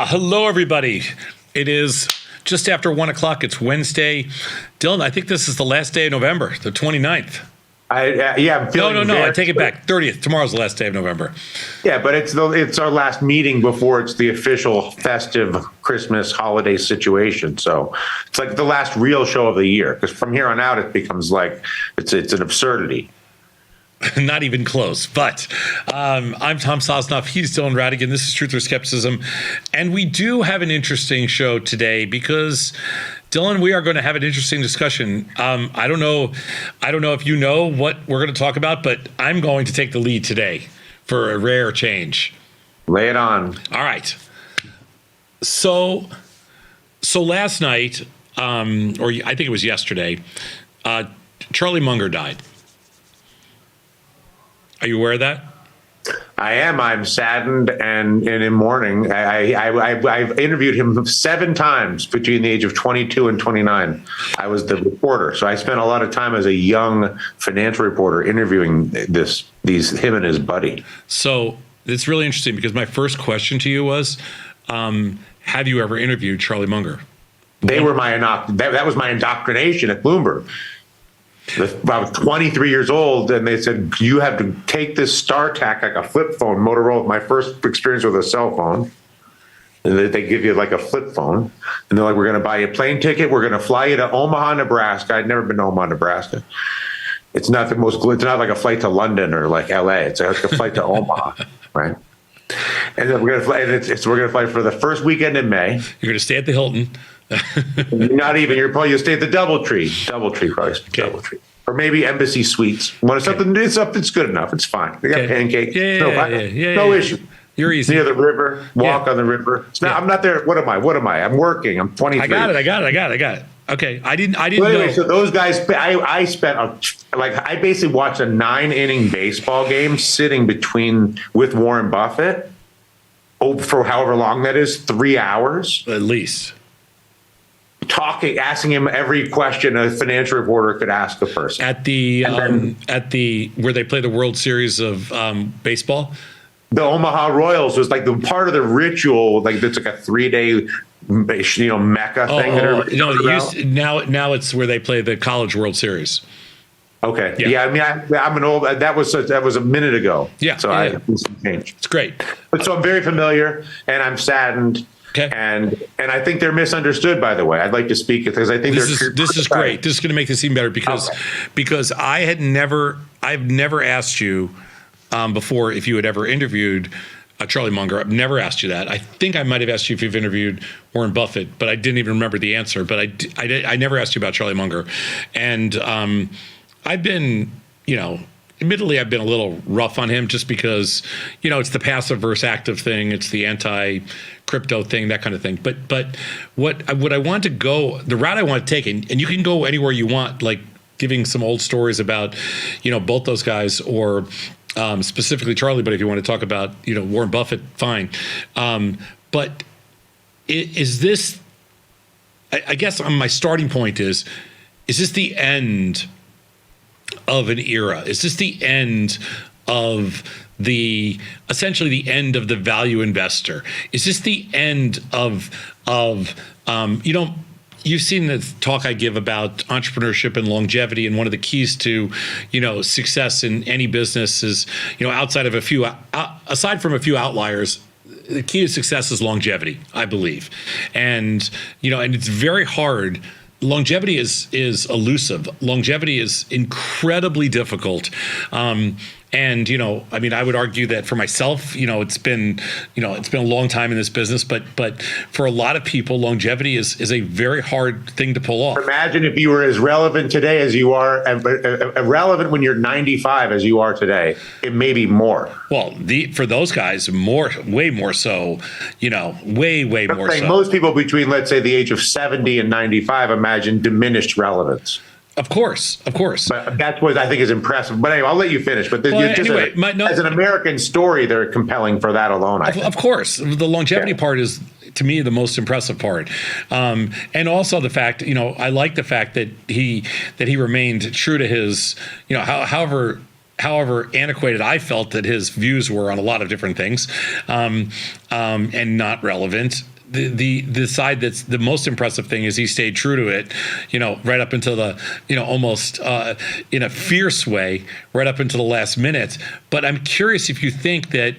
Hello, everybody. It is just after 1 o'clock. It's Wednesday. Dylan, I think this is the last day of November, the 29th. I'm feeling No, I take it back. 30th. Tomorrow's the last day of November. Yeah, but it's our last meeting before it's the official festive Christmas holiday situation. So it's like the last real show of the year, because from here on out, it becomes like it's an absurdity. Not even close. But I'm Tom Sosnoff. He's Dylan Radigan. This is Truth or Skepticism. And we do have an interesting show today because, Dylan, we are going to have an interesting discussion. I don't know if you know what we're going to talk about, but I'm going to take the lead today for a rare change. Lay it on. All right. So last night, or I think it was yesterday, Charlie Munger died. Are you aware of that? I am. I'm saddened and in mourning. I've interviewed him 7 times between the age of 22 and 29. I was the reporter, so I spent a lot of time as a young financial reporter interviewing him and his buddy. So it's really interesting because my first question to you was, have you ever interviewed Charlie Munger? They were that was my indoctrination at Bloomberg. I was 23 years old, and they said, you have to take this StarTAC, like a flip phone, Motorola, my first experience with a cell phone. And they give you like a flip phone. And they're like, we're going to buy you a plane ticket. We're going to fly you to Omaha, Nebraska. I'd never been to Omaha, Nebraska. It's not it's not like a flight to London or like LA. It's like a flight to Omaha, right? And then we're going to fly, we're going to fly for the first weekend in May. You're going to stay at the Hilton. Not even. You'll stay at the DoubleTree. DoubleTree, probably. Okay. DoubleTree. Or maybe Embassy Suites. Something? It's good enough. It's fine. They got pancakes. No issue. You're easy. Near the river. Walk on the river. I'm not there. What am I? I'm working. I'm 23. I got it. Okay. I didn't anyway, know. So those guys, I spent I basically watched a 9-inning baseball game sitting with Warren Buffett for however long that is, 3 hours. At least. Asking him every question a financial reporter could ask a person at the where they play the World Series of baseball. The Omaha Royals was like the part of the ritual, like it's like a 3-day, Mecca thing. Now it's where they play the College World Series. Okay. Yeah. I mean, I'm an old. That was a minute ago. Yeah. So I some change. It's great. But so I'm very familiar, and I'm saddened. Okay. And I think they're misunderstood, by the way. I'd like to speak because I think this is great. This is going to make this even better because I've never asked you before if you had ever interviewed Charlie Munger. I've never asked you that. I think I might have asked you if you've interviewed Warren Buffett, but I didn't even remember the answer. But I never asked you about Charlie Munger, and I've been, admittedly, I've been a little rough on him just because, it's the passive versus active thing. It's the anti-crypto thing, that kind of thing. But what I want to go, the route I want to take, and you can go anywhere you want, like giving some old stories about, both those guys or specifically Charlie. But if you want to talk about, Warren Buffett, fine. But is this, I guess my starting point is this the end of an era? Is this the end of essentially the end of the value investor? Is this the end of you've seen the talk I give about entrepreneurship and longevity, and one of the keys to, success in any business is, aside from a few outliers, the key to success is longevity, I believe. And, and it's very hard. Longevity is elusive. Longevity is incredibly difficult. And, I would argue that for myself, it's been a long time in this business, but for a lot of people, longevity is a very hard thing to pull off. Imagine if you were as relevant today as you are, relevant when you're 95 as you are today. It may be more. Well, for those guys, way more so, way more so. Most people between, let's say, the age of 70 and 95 imagine diminished relevance. Of course. But that's what I think is impressive. But anyway, I'll let you finish. But as an American story, they're compelling for that alone, I think. Of course. The longevity part is, to me, the most impressive part. And also the fact, I like the fact that he remained true to his, however antiquated I felt that his views were on a lot of different things, and not relevant. The side that's the most impressive thing is he stayed true to it, right up until the, almost in a fierce way, right up until the last minute. But I'm curious if you think that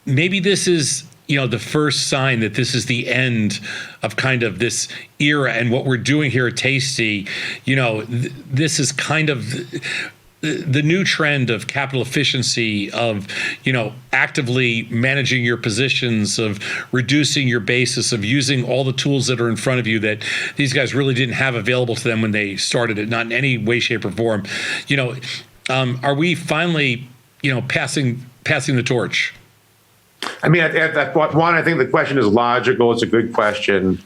maybe this is, the first sign that this is the end of kind of this era, and what we're doing here at Tasty, this is kind of the new trend of capital efficiency, of, actively managing your positions, of reducing your basis, of using all the tools that are in front of you that these guys really didn't have available to them when they started it, not in any way, shape, or form. Are we finally, passing the torch? I mean, I think the question is logical. It's a good question.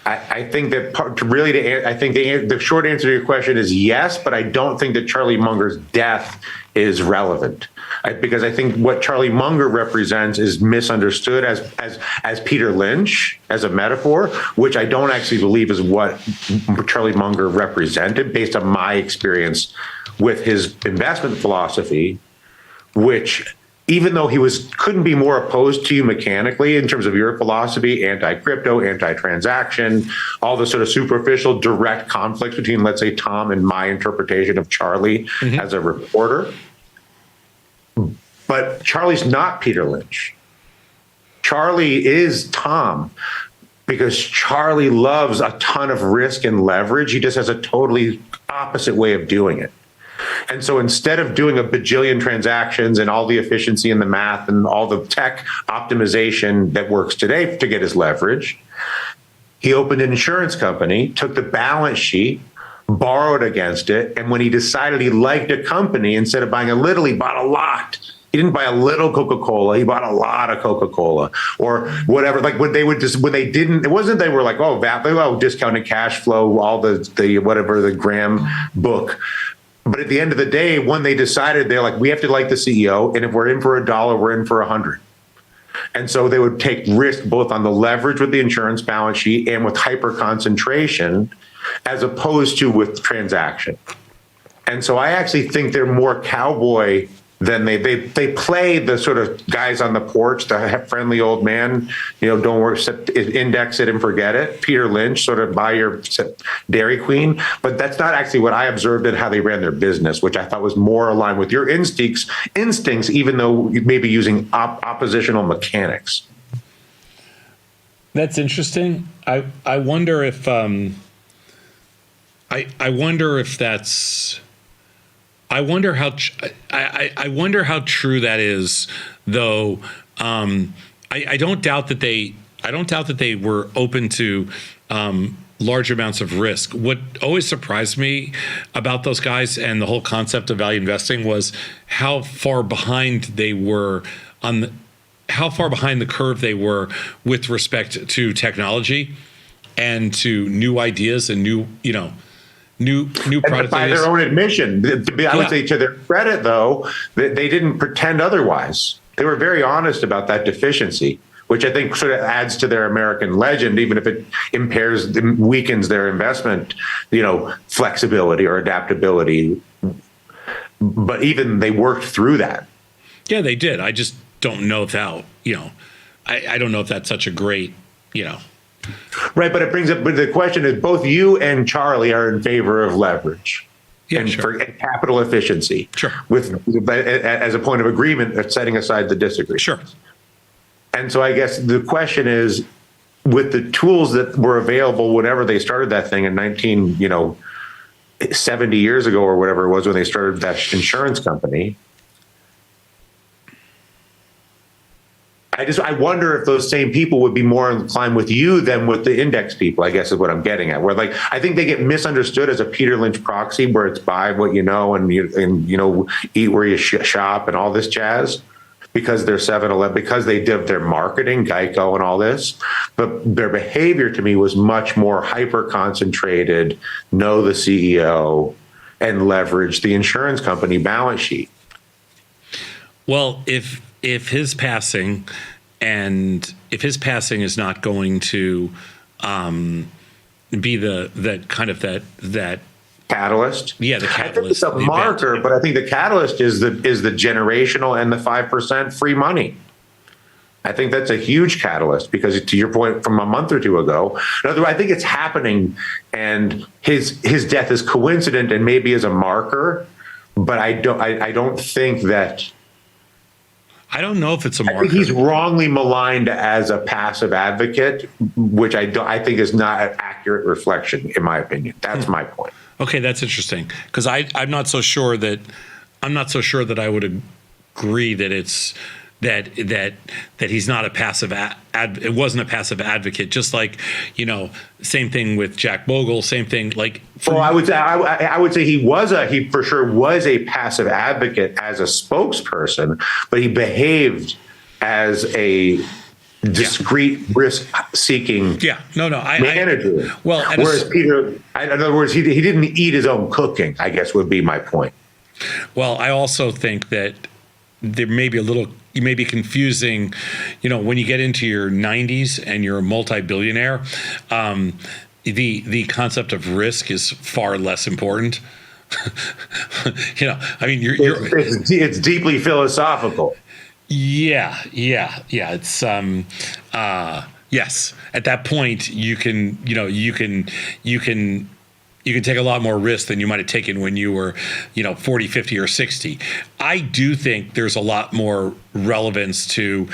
I think that the short answer to your question is yes, but I don't think that Charlie Munger's death is relevant, because I think what Charlie Munger represents is misunderstood as Peter Lynch, as a metaphor, which I don't actually believe is what Charlie Munger represented, based on my experience with his investment philosophy, which, even though he couldn't be more opposed to you mechanically in terms of your philosophy, anti-crypto, anti-transaction, all the sort of superficial direct conflicts between, let's say, Tom and my interpretation of Charlie as a reporter. But Charlie's not Peter Lynch. Charlie is Tom, because Charlie loves a ton of risk and leverage. He just has a totally opposite way of doing it. And so instead of doing a bajillion transactions and all the efficiency and the math and all the tech optimization that works today to get his leverage, he opened an insurance company, took the balance sheet, borrowed against it. And when he decided he liked a company, instead of buying a little, he bought a lot. He didn't buy a little Coca-Cola. He bought a lot of Coca-Cola, or whatever. Like when they didn't, it wasn't, they were like, discounted cash flow, all the whatever, the Graham book. But at the end of the day, when they decided, they're like, we have to like the CEO, and if we're in for $1, we're in for 100. And so they would take risk both on the leverage with the insurance balance sheet and with hyper concentration, as opposed to with transaction. And so I actually think they're more cowboy than they play the sort of guys on the porch, the friendly old man, don't worry, index it and forget it. Peter Lynch, sort of buy your Dairy Queen. But that's not actually what I observed in how they ran their business, which I thought was more aligned with your instincts, even though you may be using oppositional mechanics. That's interesting. I wonder if I wonder if that's. I wonder how true that is, though. I don't doubt that they were open to large amounts of risk. What always surprised me about those guys and the whole concept of value investing was how far behind they were how far behind the curve they were with respect to technology and to new ideas and new products. By their own admission, I would say, to their credit, though, they didn't pretend otherwise. They were very honest about that deficiency, which I think sort of adds to their American legend, even if it weakens their investment, flexibility or adaptability. But even they worked through that. Yeah, they did. I just don't know if I don't know if that's such a great, Right, but it brings up. But the question is, both you and Charlie are in favor of leverage, for capital efficiency. Sure. As a point of agreement, setting aside the disagreement. Sure. And so I guess the question is, with the tools that were available whenever they started that thing in 70 years ago or whatever it was when they started that insurance company. I wonder if those same people would be more inclined with you than with the index people, I guess is what I'm getting at. Where I think they get misunderstood as a Peter Lynch proxy, where it's buy what you know and eat where you shop and all this jazz. because they're 7-Eleven, because they did their marketing, Geico and all this. But their behavior to me was much more hyper concentrated, know the CEO, and leverage the insurance company balance sheet. Well, if his passing is not going to be that kind of that Catalyst. Yeah, the I think catalyst. it's a marker, but I think the catalyst is the generational and the 5% free money. I think that's a huge catalyst because, to your point from a month or two ago, I think it's happening, and his death is coincident and maybe is a marker, but I don't think that. I don't know if it's a marker. I think he's wrongly maligned as a passive advocate, which I think is not an accurate reflection, in my opinion. That's my point. Okay, that's interesting, because I'm not so sure that I would agree that it's that he's not a passive it wasn't a passive advocate. Just like, same thing with Jack Bogle, same thing like. Well, I would say he for sure was a passive advocate as a spokesperson, but he behaved as a discreet, risk-seeking manager. Whereas Peter, in other words, he didn't eat his own cooking, I guess would be my point. Well, I also think that there may be you may be confusing, when you get into your 90s and you're a multi-billionaire, the concept of risk is far less important. It's deeply philosophical. Yeah. It's yes. At that point, you can take a lot more risk than you might have taken when you were, 40, 50, or 60. I do think there's a lot more relevance to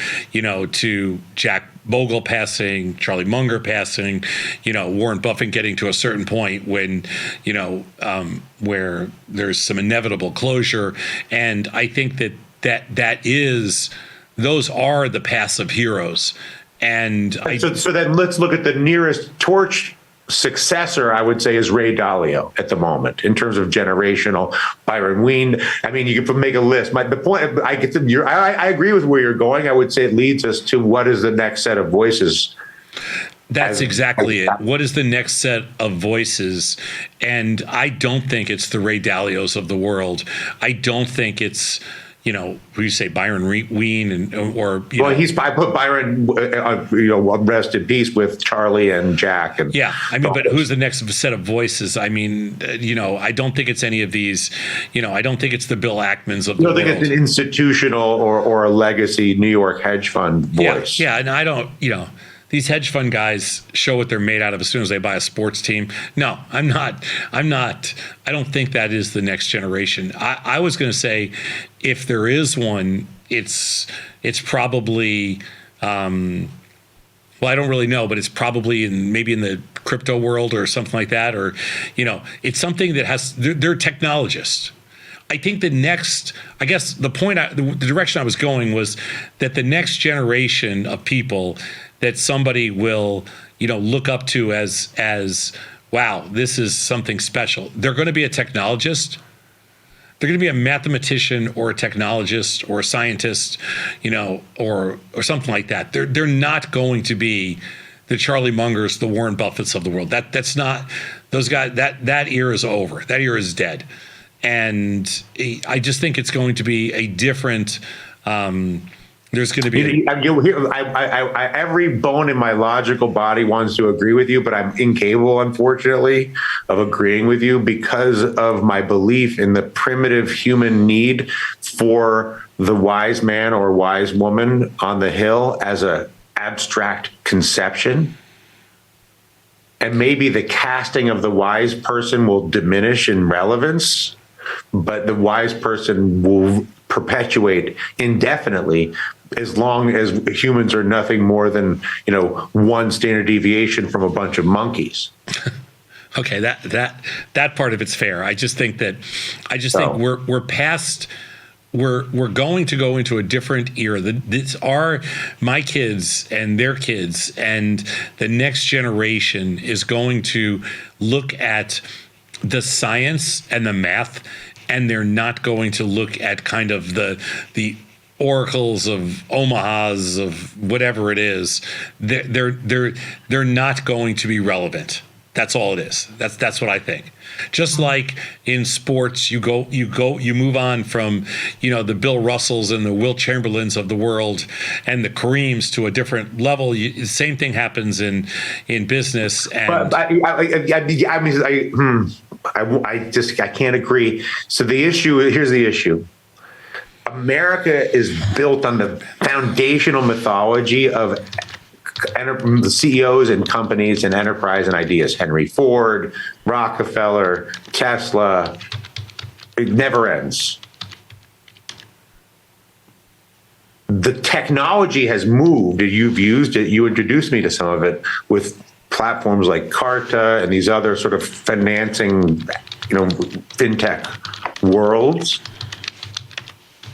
Jack Bogle passing, Charlie Munger passing, Warren Buffett getting to a certain point when, where there's some inevitable closure. And I think those are the passive heroes. And so then let's look at the nearest torch successor, I would say, is Ray Dalio at the moment in terms of generational. Byron Wien. I mean, you can make a list. The point, I agree with where you're going. I would say it leads us to what is the next set of voices. That's exactly it. What is the next set of voices? And I don't think it's the Ray Dalios of the world. I don't think it's, who you say, Byron Wien I put Byron, rest in peace with Charlie and Jack. And but who's the next set of voices? I mean, I don't think it's any of these. I don't think it's the Bill Ackmans of the world. I think it's an institutional or a legacy New York hedge fund voice. Yeah, and I don't, these hedge fund guys show what they're made out of as soon as they buy a sports team. No, I'm not. I don't think that is the next generation. I was going to say, if there is one, it's probably, well, I don't really know, but it's probably maybe in the crypto world or something like that, or, it's something that they're technologists. I think the direction I was going was that the next generation of people that somebody will, look up to as, wow, this is something special. They're going to be a technologist. They're going to be a mathematician or a technologist or a scientist, or something like that. They're not going to be the Charlie Mungers, the Warren Buffetts of the world. That's not those guys. That era is over. That era is dead. And I just think it's going to be a different. There's going to be every bone in my logical body wants to agree with you, but I'm incapable, unfortunately, of agreeing with you because of my belief in the primitive human need for the wise man or wise woman on the hill as a abstract conception. And maybe the casting of the wise person will diminish in relevance, but the wise person will perpetuate indefinitely as long as humans are nothing more than, one standard deviation from a bunch of monkeys. Okay, that part of it's fair. I just think think we're past. We're going to go into a different era. These are my kids and their kids, and the next generation is going to look at the science and the math, and they're not going to look at kind of the Oracles, of Omahas, of whatever it is, they're not going to be relevant. That's all it is. That's what I think. Just like in sports, you move on from, the Bill Russells and the Wilt Chamberlains of the world and the Kareems to a different level. The same thing happens in business. And I can't agree. So here's the issue. America is built on the foundational mythology of the CEOs and companies and enterprise and ideas. Henry Ford, Rockefeller, Tesla. It never ends. The technology has moved. You've used it. You introduced me to some of it with platforms like Carta and these other sort of financing, fintech worlds.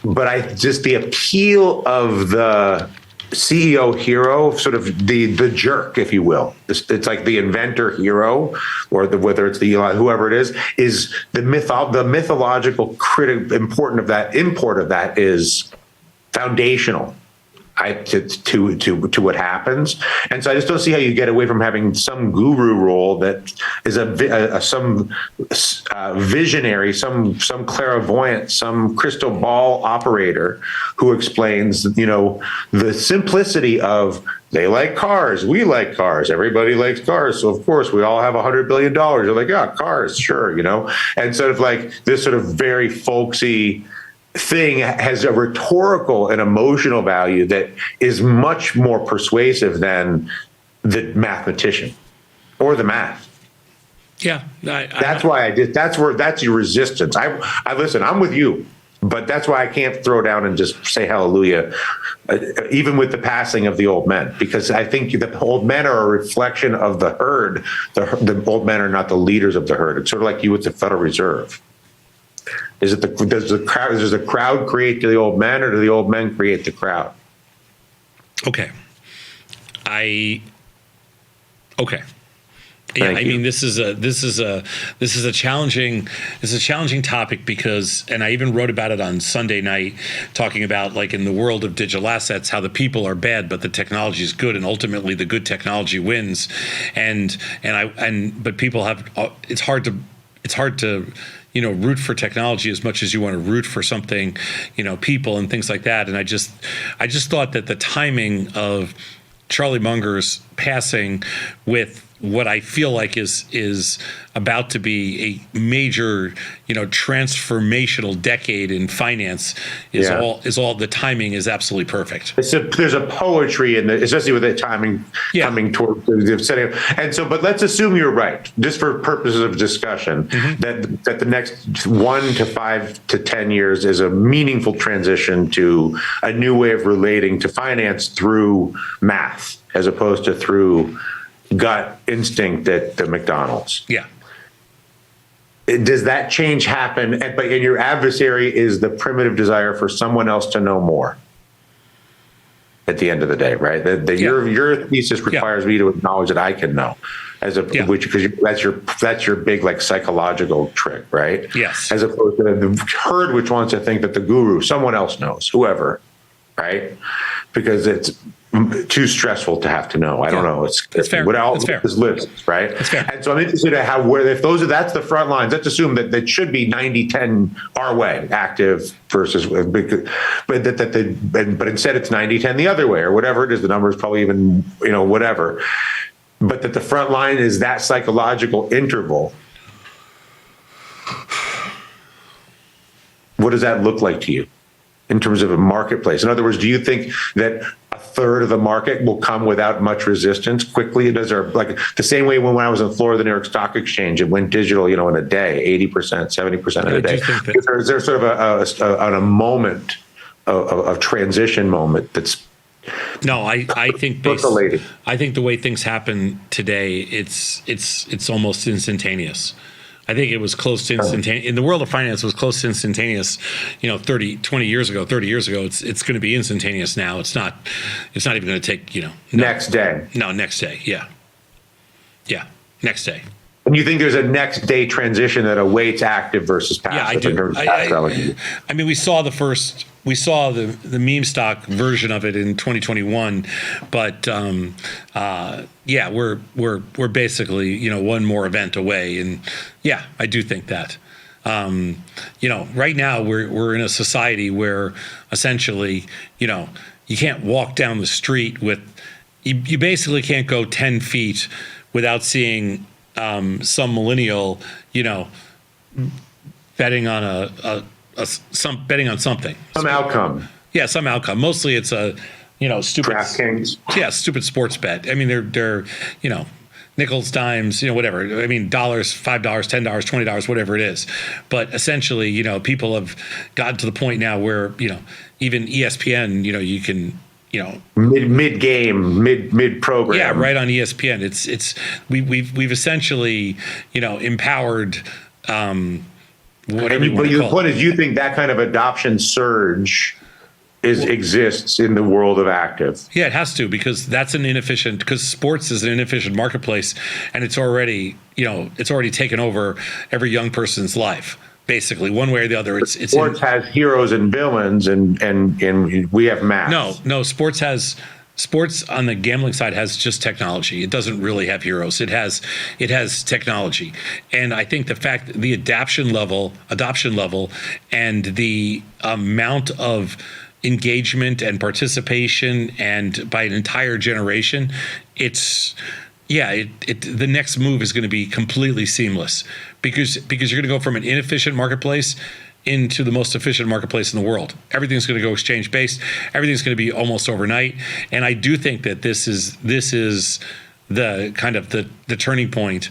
But the appeal of the CEO hero, sort of the jerk, if you will. It's like the inventor hero, or whether it's the whoever it is the mythological import of that is foundational to what happens. And so I just don't see how you get away from having some guru role that is some visionary, some clairvoyant, some crystal ball operator who explains, the simplicity of they like cars, we like cars, everybody likes cars, so of course we all have $100 billion. You're like, yeah, cars, sure, and sort of like this sort of very folksy thing has a rhetorical and emotional value that is much more persuasive than the mathematician or the math. Yeah, that's your resistance. I listen. I'm with you, but that's why I can't throw down and just say hallelujah, even with the passing of the old men, because I think the old men are a reflection of the herd. The old men are not the leaders of the herd. It's sort of like you with the Federal Reserve. Does the crowd create the old men, or do the old men create the crowd? Okay. This is a challenging topic because, and I even wrote about it on Sunday night, talking about, like, in the world of digital assets, how the people are bad, but the technology is good, and ultimately the good technology wins. But people have, it's hard to root for technology as much as you want to root for something, people and things like that. And I just thought that the timing of Charlie Munger's passing with what I feel like is about to be a major, transformational decade in finance is all the timing is absolutely perfect. There's a poetry in especially with the timing coming toward the setting. And so, but let's assume you're right, just for purposes of discussion, that the next 1 to 5 to 10 years is a meaningful transition to a new way of relating to finance through math, as opposed to through gut instinct at the McDonald's. Yeah. Does that change happen? But your adversary is the primitive desire for someone else to know more. At the end of the day, right? Your thesis requires me to acknowledge that I can know, because that's your big, like, psychological trick, right? Yes. As opposed to the herd, which wants to think that the guru, someone else knows, whoever, right? Because it's too stressful to have to know. I don't know. It's fair. Without It's fair. this list, right? It's fair. And so I'm interested in that's the front lines. Let's assume that should be 90-10 our way, active versus, but instead it's 90-10 the other way, or whatever it is. The number is probably even, whatever. But that the front line is that psychological interval. What does that look like to you in terms of a marketplace? In other words, do you think that a third of the market will come without much resistance quickly? Does there, like the same way when I was on the floor of the New York Stock Exchange, it went digital, in a day, 80%, 70% in a day. Is there sort of a moment, a transition moment that's No, I think the way things happen today, it's almost instantaneous. I think it was close to instantaneous. In the world of finance, it was close to instantaneous, 30 years ago. It's going to be instantaneous now. It's not even going to take, next day. No, next day. Yeah. Yeah. Next day. And you think there's a next day transition that awaits active versus passive? Yeah, I do. I mean, we saw the first we saw the meme stock version of it in 2021, but yeah, we're basically, you know, one more event away, and yeah, I do think that. You know, right now we're in a society where essentially, you know, you can't walk down the street with, you basically can't go 10 feet without seeing some millennial, you know, betting on betting on something. Some outcome. Yeah, some outcome. Mostly it's a, you know, stupid. DraftKings. Yeah, stupid sports bet. I mean, they're you know, nickels, dimes, you know, whatever. I mean, dollars, $5, $10, $20, whatever it is. But essentially, you know, people have gotten to the point now where, you know, even ESPN, you know, you can, you know, mid game, mid program. Yeah, right on ESPN. We've essentially, you know, empowered. Whatever you want to call the point it. is, you think that kind of adoption surge exists in the world of active? Yeah, it has to, because that's because sports is an inefficient marketplace, and it's already, you know, it's already taken over every young person's life, basically, one way or the other. Sports has heroes and villains, and we have math. No, sports on the gambling side has just technology. It doesn't really have heroes. It has technology. And I think the fact that the adoption level and the amount of engagement and participation and by an entire generation, the next move is going to be completely seamless, because you're going to go from an inefficient marketplace into the most efficient marketplace in the world. Everything's going to go exchange based. Everything's going to be almost overnight. And I do think that this is the kind of the turning point.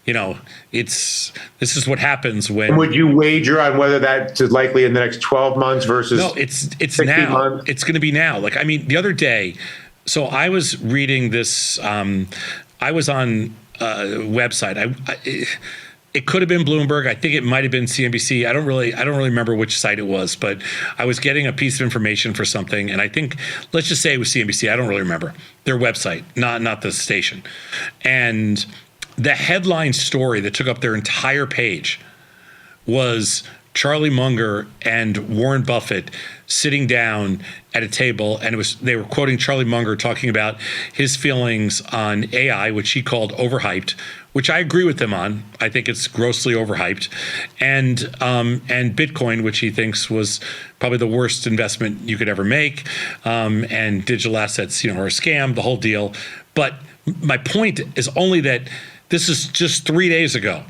You know, this is what happens when. And would you wager on whether that's likely in the next 12 months versus? No, it's now. Months? It's going to be now. Like, I mean, the other day, so I was reading this. I was on a website. It could have been Bloomberg. I think it might have been CNBC. I don't really remember which site it was, but I was getting a piece of information for something, and I think, let's just say it was CNBC. I don't really remember their website, not the station. And the headline story that took up their entire page was Charlie Munger and Warren Buffett sitting down at a table, and they were quoting Charlie Munger talking about his feelings on AI, which he called overhyped, which I agree with him on. I think it's grossly overhyped, and Bitcoin, which he thinks was probably the worst investment you could ever make, and digital assets, you know, are a scam, the whole deal. But my point is only that this is just 3 days ago.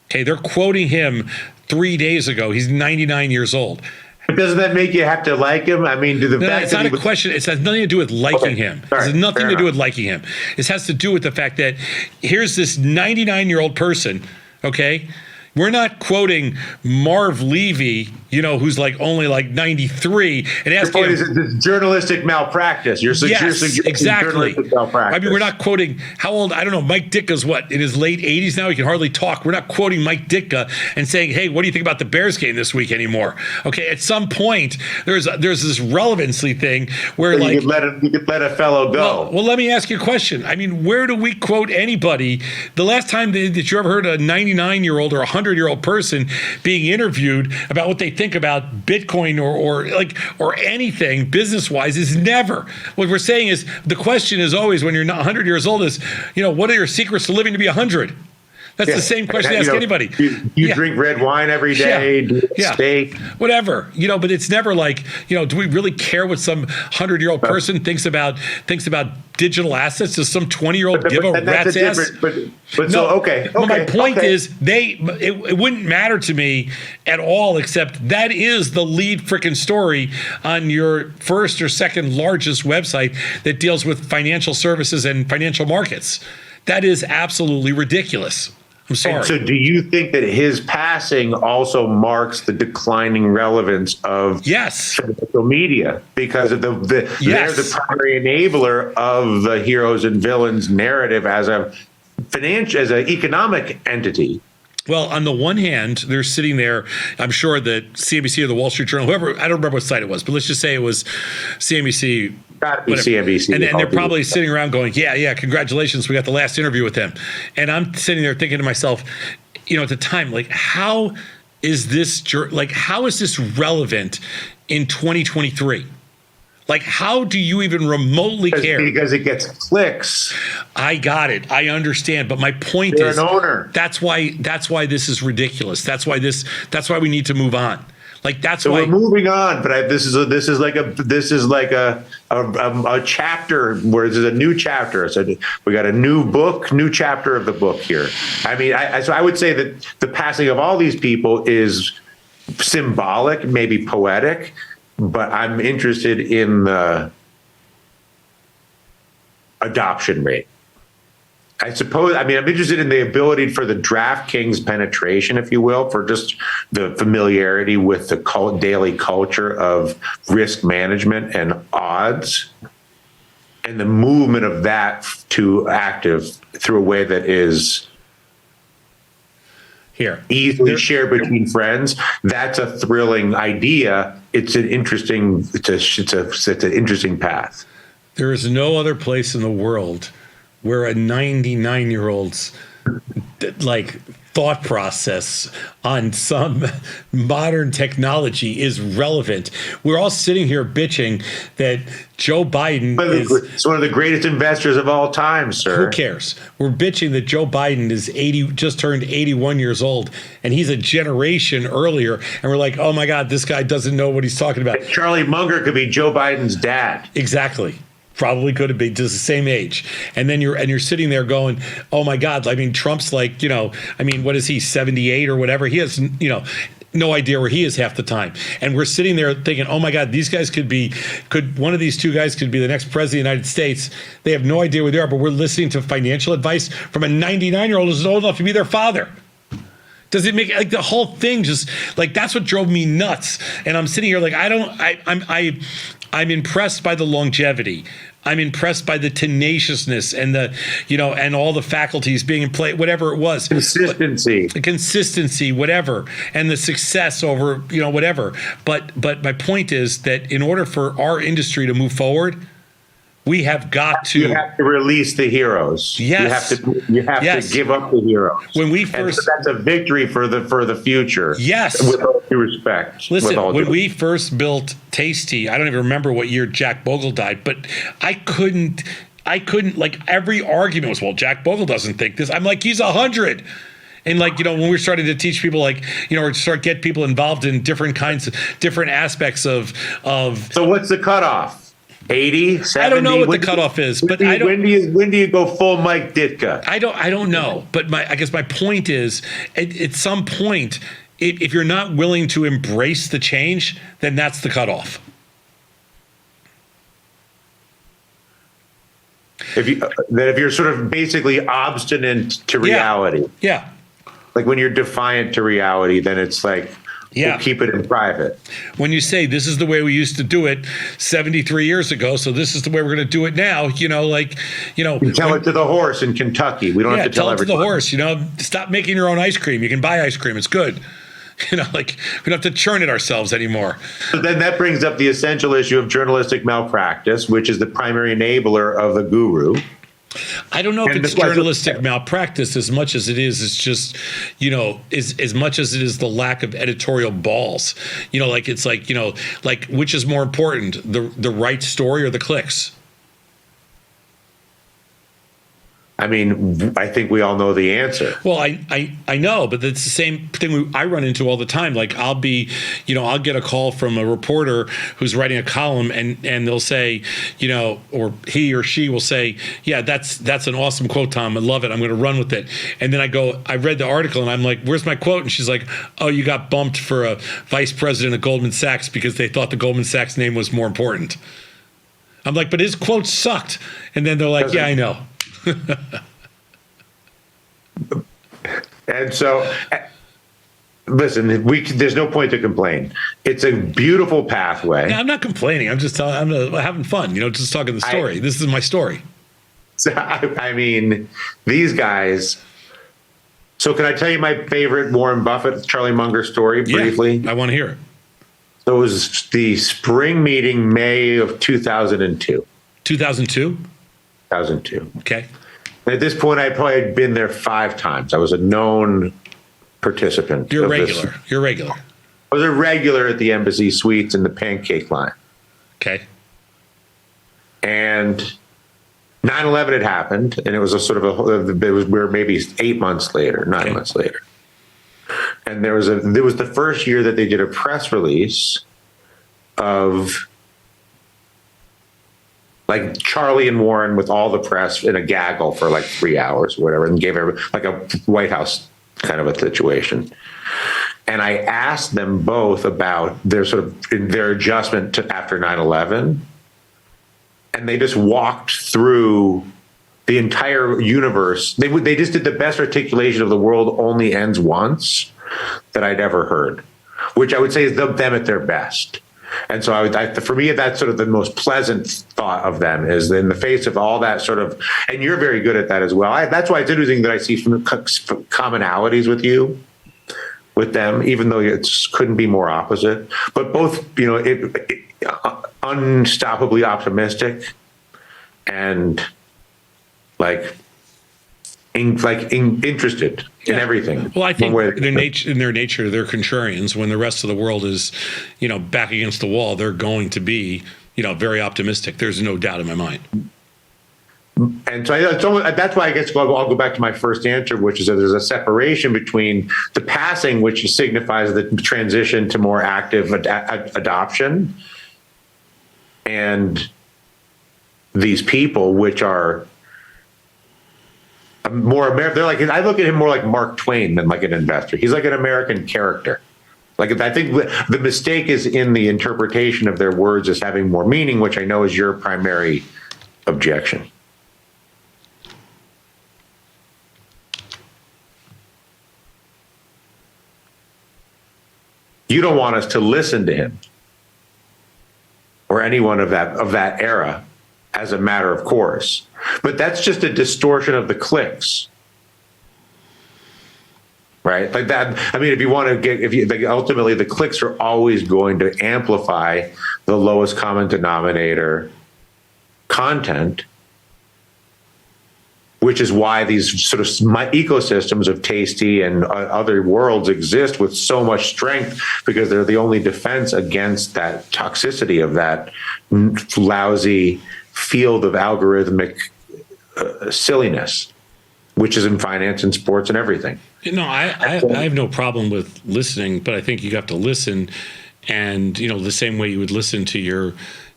Okay, they're quoting him 3 days ago. He's 99 years old. But doesn't that make you have to like him? I mean, it's not a question. It has nothing to do with liking him. It has nothing to do with liking him. It has to do with the fact that here's this 99-year-old person, okay? We're not quoting Marv Levy, you know, who's like only like 93, and asking him. It's journalistic malpractice. You're suggesting exactly. Journalistic malpractice. I mean, we're not quoting how old? I don't know. Mike Ditka's what, in his late 80s now? He can hardly talk. We're not quoting Mike Ditka and saying, "Hey, what do you think about the Bears game this week?" anymore. Okay, at some point there's this relevancy thing where so you could let a fellow go. Well, let me ask you a question. I mean, where do we quote anybody? The last time that you ever heard a 99-year-old or 100-year-old person being interviewed about what they think about Bitcoin or anything business-wise is never. What we're saying is, the question is always, when you're not 100 years old, is, you know, what are your secrets to living to be 100? That's the same question to ask anybody. You drink red wine every day, do steak. Whatever. You know, but it's never like, you know, do we really care what some 100-year-old person thinks about digital assets? Does some 20-year-old give a rat's ass? Okay. My point is, it wouldn't matter to me at all, except that is the lead freaking story on your first or second largest website that deals with financial services and financial markets. That is absolutely ridiculous. I'm sorry. And so do you think that his passing also marks the declining relevance of social media, because of they're the primary enabler of the heroes and villains narrative as an economic entity? Well, on the one hand, they're sitting there. I'm sure that CNBC or the Wall Street Journal, whoever, I don't remember what site it was, but let's just say it was CNBC. Got to be CNBC. And they're probably sitting around going, yeah, congratulations, we got the last interview with him. And I'm sitting there thinking to myself, you know, at the time, like, how is this like, how is this relevant in 2023? Like, how do you even remotely care? Because it gets clicks. I got it. I understand. But my point You're is, an owner. that's why this is ridiculous. That's why we need to move on. Like, that's So why we're moving on, but this is like a chapter where there's a new chapter. So we got a new chapter of the book here. I mean, so I would say that the passing of all these people is symbolic, maybe poetic, but I'm interested in the adoption rate. I suppose, I'm interested in the ability for the DraftKings penetration, if you will, for just the familiarity with the daily culture of risk management and odds, and the movement of that to active through a way that is easily shared between friends. That's a thrilling idea. It's an interesting, it's an interesting path. There is no other place in the world where a 99-year-old's like thought process on some modern technology is relevant. We're all sitting here bitching that Joe Biden is one of the greatest investors of all time, sir. Who cares? We're bitching that Joe Biden is just turned 81 years old, and he's a generation earlier, and we're like, oh my God, this guy doesn't know what he's talking about. Charlie Munger could be Joe Biden's dad. Exactly. Probably could have been just the same age. And then you're sitting there going, oh my God, I mean, Trump's like, what is he, 78 or whatever? He has, no idea where he is half the time. And we're sitting there thinking, oh my God, these guys could one of these two guys could be the next president of the United States. They have no idea where they are, but we're listening to financial advice from a 99-year-old who's old enough to be their father. Does it make, like, the whole thing just, like, that's what drove me nuts. And I'm sitting here like, I'm impressed by the longevity. I'm impressed by the tenaciousness and the, and all the faculties being in play, whatever it was. Consistency, whatever. And the success over, whatever. But my point is that in order for our industry to move forward, we have got to. You have to release the heroes. Yes. You have to give up the heroes. When we first, so that's a victory for the future. Yes. With all due respect. Listen, when we first built Tasty, I don't even remember what year Jack Bogle died, but I couldn't, like, every argument was, well, Jack Bogle doesn't think this. I'm like, he's 100. And like, when we're starting to teach people, like, or start get people involved in different aspects of. So what's the cutoff? 80, 70? I don't know what the cutoff is, but I don't. When do you go full Mike Ditka? I don't know, but I guess my point is, at some point, if you're not willing to embrace the change, then that's the cutoff. If you're sort of basically obstinate to reality, yeah, like when you're defiant to reality, then it's like. Yeah. We'll keep it in private. When you say this is the way we used to do it 73 years ago, so this is the way we're going to do it now, You tell it to the horse in Kentucky. We don't have to tell it to the horse, stop making your own ice cream. You can buy ice cream. It's good. Like, we don't have to churn it ourselves anymore. So then that brings up the essential issue of journalistic malpractice, which is the primary enabler of the guru. I don't know if it's journalistic malpractice as much as it is. It's just, as much as it is the lack of editorial balls. It's like, which is more important, the right story or the clicks? I mean, I think we all know the answer. Well, I know, but it's the same thing I run into all the time. Like, I'll get a call from a reporter who's writing a column, and they'll say, or he or she will say, yeah, that's an awesome quote, Tom. I love it. I'm going to run with it. And then I read the article, and I'm like, where's my quote? And she's like, oh, you got bumped for a vice president of Goldman Sachs because they thought the Goldman Sachs name was more important. I'm like, but his quote sucked. And then they're like, yeah, I know. And so, listen, there's no point to complain. It's a beautiful pathway. Yeah, I'm not complaining. I'm just I'm having fun, just talking the story. This is my story. So, I mean, these guys. So can I tell you my favorite Warren Buffett, Charlie Munger story briefly? Yeah, I want to hear it. So it was the spring meeting, May of 2002. 2002? 2002. Okay. At this point, I probably had been there 5 times. I was a known participant. You're of regular. This. You're regular. I was a regular at the Embassy Suites in the pancake line. Okay. And 9/11 had happened, and it was a sort of we were maybe 8 months later, 9 months later. And there was the first year that they did a press release of like Charlie and Warren with all the press in a gaggle for like 3 hours or whatever, and gave everybody like a White House kind of a situation. And I asked them both about their adjustment to after 9/11. And they just walked through the entire universe. They just did the best articulation of the world only ends once that I'd ever heard, which I would say is them at their best. And so for me, that's sort of the most pleasant thought of them is in the face of all that sort of, and you're very good at that as well. That's why it's interesting that I see some commonalities with them, even though it couldn't be more opposite, but both, unstoppably optimistic and interested in everything. Well, I think in their nature, they're contrarians. When the rest of the world is, back against the wall, they're going to be, very optimistic. There's no doubt in my mind. And so that's why I guess I'll go back to my first answer, which is that there's a separation between the passing, which signifies the transition to more active adoption, and these people, which are more American. They're like, I look at him more like Mark Twain than like an investor. He's like an American character. Like, I think the mistake is in the interpretation of their words as having more meaning, which I know is your primary objection. You don't want us to listen to him or anyone of that era as a matter of course. But that's just a distortion of the clicks. Right? Like that. I mean, if you want to ultimately the clicks are always going to amplify the lowest common denominator content, which is why these sort of ecosystems of Tasty and other worlds exist with so much strength, because they're the only defense against that toxicity of that lousy field of algorithmic silliness, which is in finance and sports and everything. I have no problem with listening, but I think you have to listen, and the same way you would listen to your,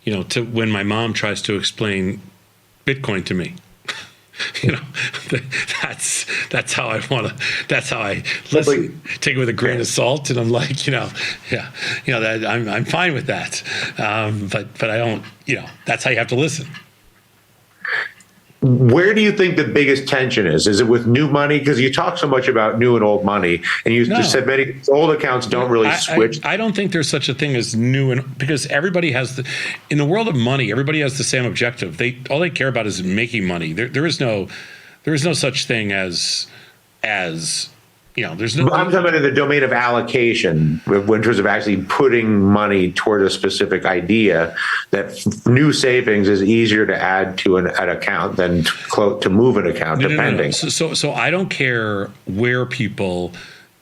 to when my mom tries to explain Bitcoin to me. That's how I want to. That's how I listen. Take it with a grain of salt, and I'm like, that I'm fine with that. But I don't. That's how you have to listen. Where do you think the biggest tension is? Is it with new money? Because you talk so much about new and old money, and you just said many old accounts don't really switch. I don't think there's such a thing as new, and because everybody has in the world of money, everybody has the same objective. All they care about is making money. There is no such thing as there's no. I'm talking about in the domain of allocation, in terms of actually putting money toward a specific idea. That new savings is easier to add to an account than to move an account, depending. No. So I don't care where people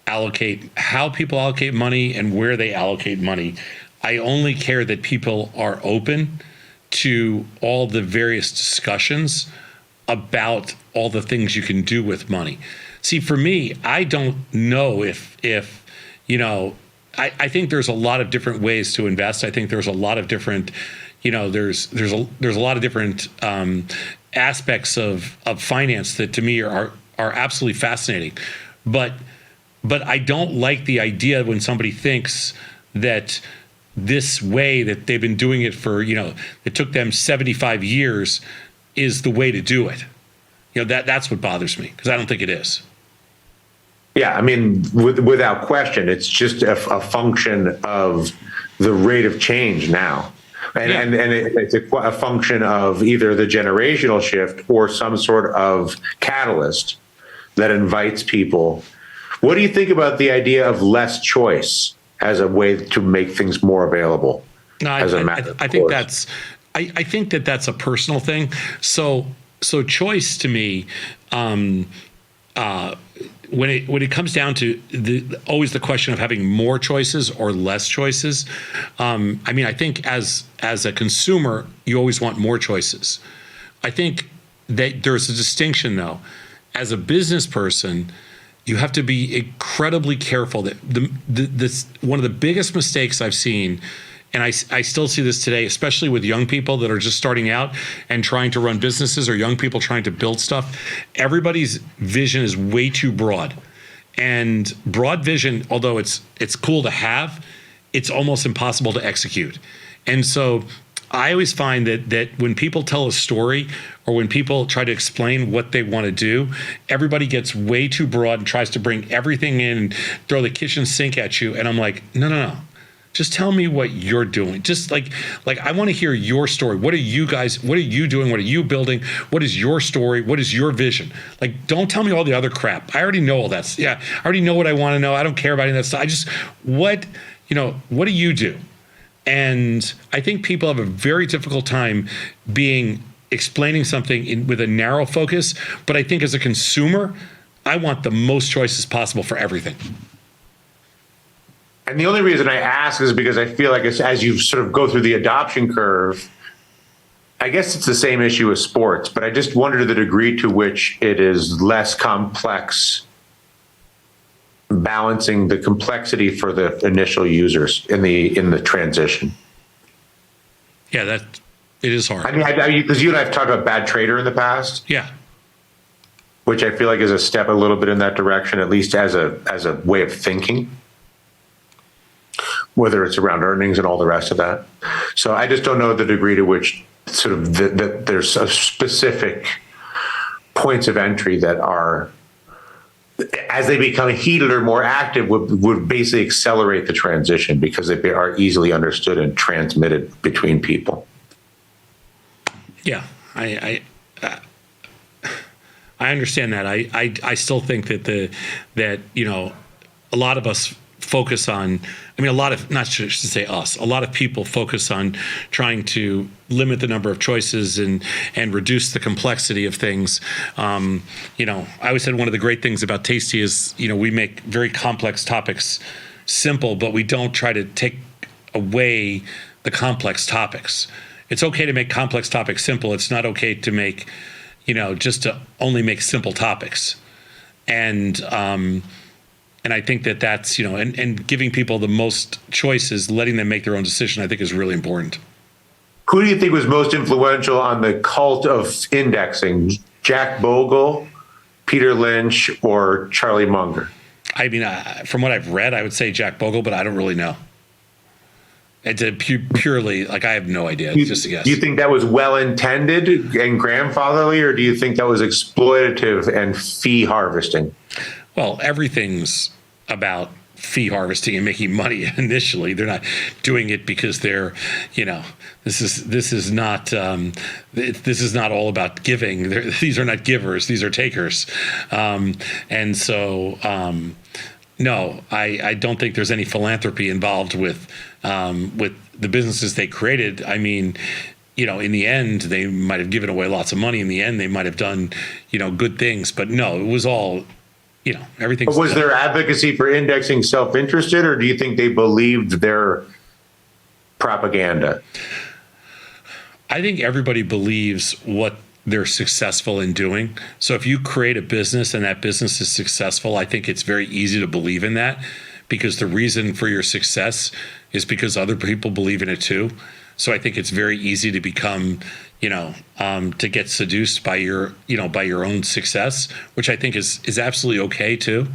allocate, how people allocate money, and where they allocate money. I only care that people are open to all the various discussions about all the things you can do with money. See, for me, I don't know if I think there's a lot of different ways to invest. I think there's a lot of different, there's a lot of different aspects of finance that to me are absolutely fascinating. But I don't like the idea when somebody thinks that this way that they've been doing it for, it took them 75 years is the way to do it. That's what bothers me, because I don't think it is. Yeah, I mean, without question, it's just a function of the rate of change now. And it's a function of either the generational shift or some sort of catalyst that invites people. What do you think about the idea of less choice as a way to make things more available? No, I think that's a personal thing. So choice to me, when it comes down to always the question of having more choices or less choices, I mean, I think as a consumer, you always want more choices. I think that there's a distinction, though. As a business person, you have to be incredibly careful. That this one of the biggest mistakes I've seen, and I still see this today, especially with young people that are just starting out and trying to run businesses, or young people trying to build stuff. Everybody's vision is way too broad. And broad vision, although it's cool to have, it's almost impossible to execute. And so I always find that when people tell a story, or when people try to explain what they want to do, everybody gets way too broad and tries to bring everything in and throw the kitchen sink at you. And I'm like, no. Just tell me what you're doing. Just like I want to hear your story. What are you guys, what are you doing? What are you building? What is your story? What is your vision? Like, don't tell me all the other crap. I already know all that. Yeah, I already know what I want to know. I don't care about any of that stuff. I just, what do you do? And I think people have a very difficult time explaining something with a narrow focus. But I think as a consumer, I want the most choices possible for everything. And the only reason I ask is because I feel like as you sort of go through the adoption curve, I guess it's the same issue with sports, but I just wonder the degree to which it is less complex, balancing the complexity for the initial users in the transition. Yeah, it is hard. I mean, because you and I have talked about Bad Trader in the past. Yeah. Which I feel like is a step a little bit in that direction, at least as a way of thinking, whether it's around earnings and all the rest of that. So I just don't know the degree to which sort of that there's a specific points of entry that are, as they become heated or more active, would basically accelerate the transition because they are easily understood and transmitted between people. Yeah, I understand that. I still think that a lot of us focus on, I mean, not to say us, a lot of people focus on trying to limit the number of choices and reduce the complexity of things. I always said one of the great things about Tasty is, we make very complex topics simple, but we don't try to take away the complex topics. It's okay to make complex topics simple. It's not okay to make, just to only make simple topics. And I think that's, and giving people the most choices, letting them make their own decision, I think is really important. Who do you think was most influential on the cult of indexing? Jack Bogle, Peter Lynch, or Charlie Munger? I mean, from what I've read, I would say Jack Bogle, but I don't really know. It's purely, I have no idea. It's just a guess. Do you think that was well-intended and grandfatherly, or do you think that was exploitative and fee harvesting? Well, everything's about fee harvesting and making money initially. They're not doing it because they're, this is not all about giving. These are not givers. These are takers. And so, no, I don't think there's any philanthropy involved with the businesses they created. I mean, in the end, they might have given away lots of money. In the end, they might have done, good things. But no, it was all, everything. Was their advocacy for indexing self-interested, or do you think they believed their propaganda? I think everybody believes what they're successful in doing. So if you create a business and that business is successful, I think it's very easy to believe in that, because the reason for your success is because other people believe in it too. So I think it's very easy to become, to get seduced by your own success, which I think is absolutely okay too,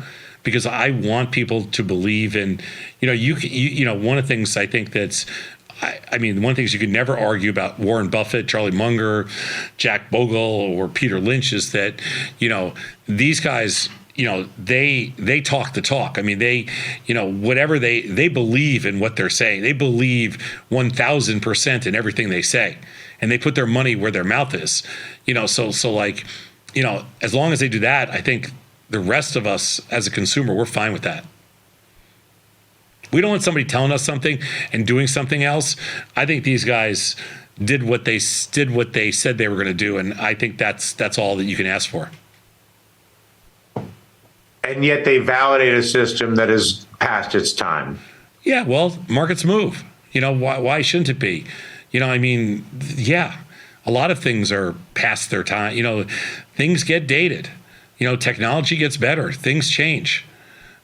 because I want people to believe in, one of the things I think that's, I mean, one of the things you can never argue about Warren Buffett, Charlie Munger, Jack Bogle, or Peter Lynch is that, these guys, they talk the talk. I mean, they, whatever they believe in what they're saying. They believe 1,000% in everything they say, and they put their money where their mouth is. So as long as they do that, I think the rest of us as a consumer, we're fine with that. We don't want somebody telling us something and doing something else. I think these guys did what they said they were going to do, and I think that's all that you can ask for. and yet they validate a system that is past its time. Yeah, well, markets move. Why shouldn't it be? I mean, yeah, a lot of things are past their time. Things get dated. Technology gets better. Things change.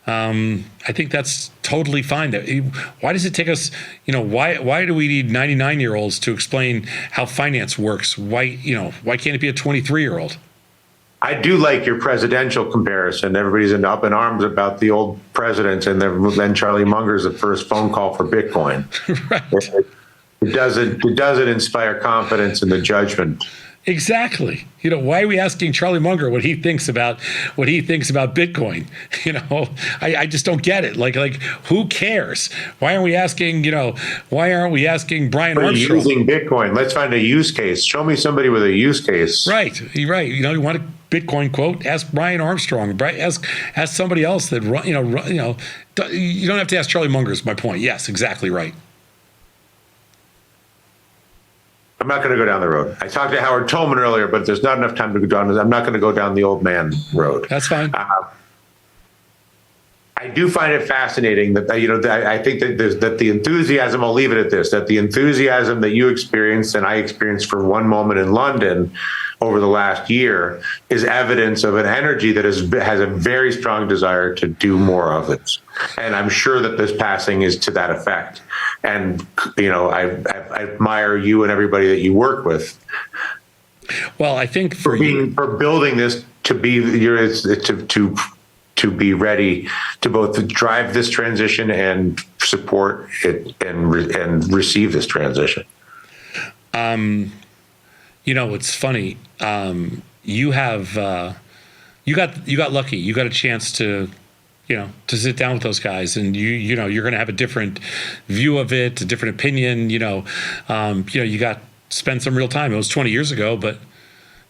I think that's totally fine. Why does it take us, why do we need 99-year-olds to explain how finance works? Why can't it be a 23-year-old? I do like your presidential comparison. Everybody's up in arms about the old presidents, and then Charlie Munger's the first phone call for Bitcoin. Right. It doesn't inspire confidence in the judgment. Exactly. Why are we asking Charlie Munger what he thinks about Bitcoin? I just don't get it. Like who cares? Why aren't we asking Brian Armstrong? Using Bitcoin. Let's find a use case. Show me somebody with a use case. Right. You're right. You want a Bitcoin quote? Ask Brian Armstrong. Ask somebody else that you don't have to ask Charlie Munger is my point. Yes, exactly right. I'm not going to go down the road. I talked to Howard Tolman earlier, but there's not enough time to go down. I'm not going to go down the old man road. That's fine. I do find it fascinating that I think that the enthusiasm. I'll leave it at this: that the enthusiasm that you experienced and I experienced for one moment in London over the last year is evidence of an energy that has a very strong desire to do more of it. And I'm sure that this passing is to that effect. And I admire you and everybody that you work with. Well, I think for building this to be to be ready to both drive this transition and support it and receive this transition. It's funny. You got lucky. You got a chance to sit down with those guys, and you're going to have a different view of it, a different opinion. You got spend some real time. It was 20 years ago, but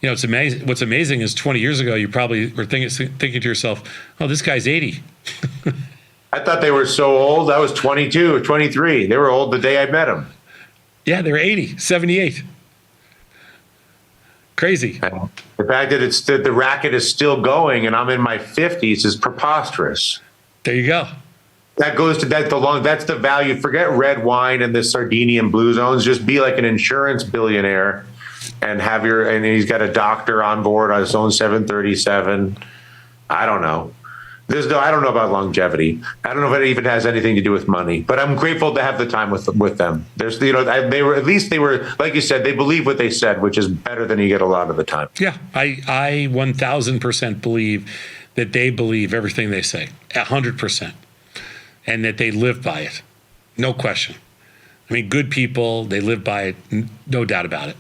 it's amazing. What's amazing is 20 years ago, you probably were thinking to yourself, "Oh, this guy's 80." I thought they were so old. I was 22 or 23. They were old the day I met them. Yeah, they were 80, 78. Crazy. The fact that the racket is still going and I'm in my 50s is preposterous. There you go. That goes to that's the value. Forget red wine and the Sardinian blue zones. Just be like an insurance billionaire and and he's got a doctor on board on his own 737. I don't know. I don't know about longevity. I don't know if it even has anything to do with money, but I'm grateful to have the time with them. They were, like you said, they believe what they said, which is better than you get a lot of the time. Yeah. I 1000% believe that they believe everything they say, 100%, and that they live by it. No question. I mean, good people, they live by it. No doubt about it.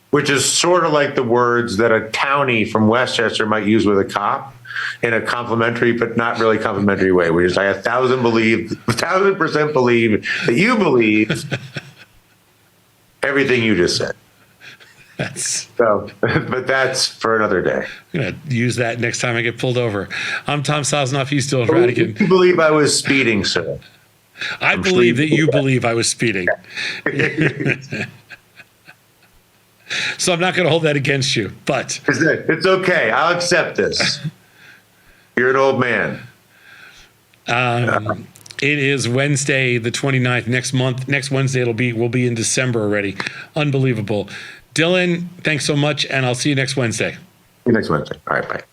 Which is sort of like the words that a townie from Westchester might use with a cop in a complimentary, but not really complimentary way. Where it's like 1,000% believe that you believe everything you just said. But that's for another day. I'm going to use that next time I get pulled over. I'm Tom Sosnoff. He's still Radigan. You believe I was speeding, sir? I believe that you believe I was speeding. So I'm not going to hold that against you, but it's okay. I'll accept this. You're an old man. It is Wednesday, the 29th. Next Wednesday, we'll be in December already. Unbelievable. Dylan, thanks so much, and I'll see you next Wednesday. See you next Wednesday. All right, bye.